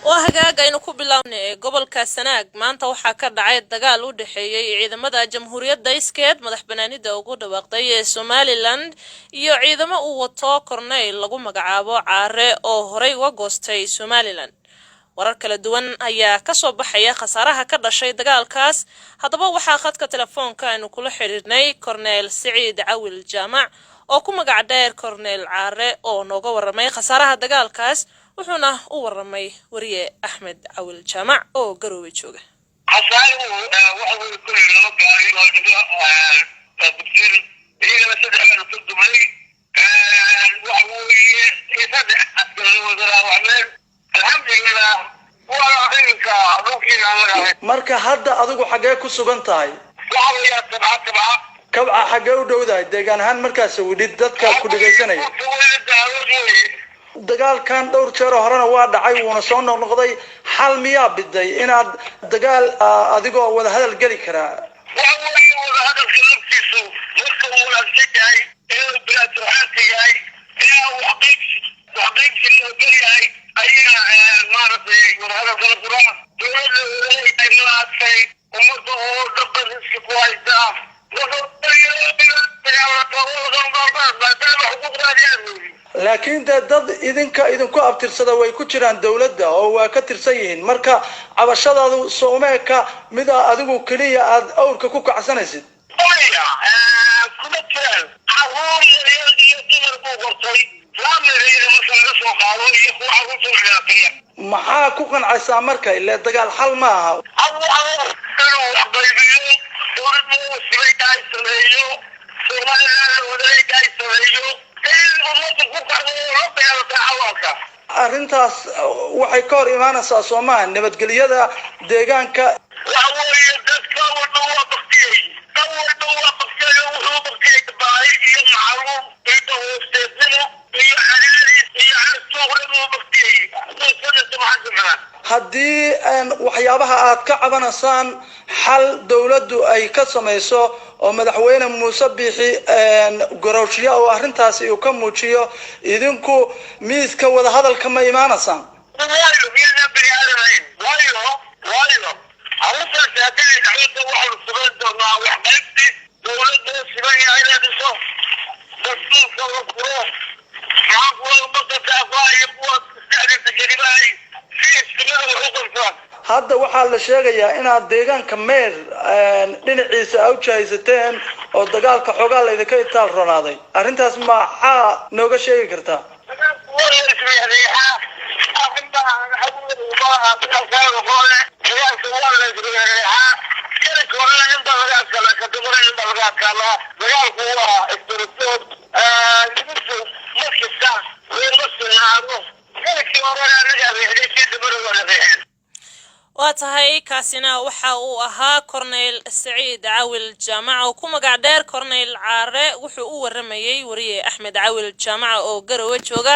وهاجا aynu ku bilawnay gobolka Sanaag maanta waxa ka dhacay dagaal u dhaxeeyay ciidamada Jamhuuriyadda Iskeed madaxbanaanida ugu dhawaaqday ee Somaliland iyo ciidamo uu wato korneyl lagu magacaabo Caare oo horey uga goostay Somaliland warar kala duwan ayaa ka soo baxaya khasaaraha ka dhashay dagaalkaas hadaba waxa khadka telefoonka aynu kula xiriirnay korneyl Saciid Cawil Jaamac oo ku magac dheer korneyl Caare oo nooga waramay khasaaraha dagaalkaas wuxuuna u waramay wariye Axmed Cawil Jaamac oo Garowe jooga xasaaru waxa uu ku leeyahay gaari oo dhigo dadkii iyagana saddex ku dumay waxa uu yeesay askari wadaraa waxmeen alxamdulillah wala xilka ruuxina marka hadda adigu xagee ku sugan tahay waxa uu yahay kabca xagee u dhowdahay deegaan ahaan markaas wadid dadka ku dhageysanay dagaalkan dhowr jeer horena waa dhacay wuuna soo noqnoqday xal miyaa biday inaad dagaal adigoo wada hadal gali karaa wada hadal kalabtiisu marka uu laashay inuu bilaato xaqiiqay inuu waqtigiisa loo galay ayaa maartay wada hadal kala duwan dowladda ay maartay ummadda oo dabada isku haysta laakiin dad idinku abtirsada way ku jiraan dawladda oo waa ka tirsan yihiin marka cabashadaadu Soomaaliya mid adigu kaliya aad awrka ku kacsanaysid maxaa ku qancaysaa marka ilaa dagaal xal ma aha arrintaas waxay ka hor imaanaysaa Soomaaliya nabadgelyada deegaanka haddii waxyaabaha aad ka cabanaysaan xal dawladdu ay ka samayso oo madaxweyne Muuse Biixi gorowshiya oo arrintaas uu ka muujiyo idinku miiska wada hadalka ma imaanaysaan hadda waxaa la sheegayaa inaad deegaanka meel dhinaciisa u jahaysateen oo dagaalka xogaa la idinka itaal ronaaday arrintaas maxaa nooga sheegi kartaa واتهاي كاسنا وحا uu ahaa korneyl Saciid Cawil Jaamac oo ku magac dheer korneyl Caare wuxuu u waramayay wariye Axmed Cawil Jaamac oo Garowe jooga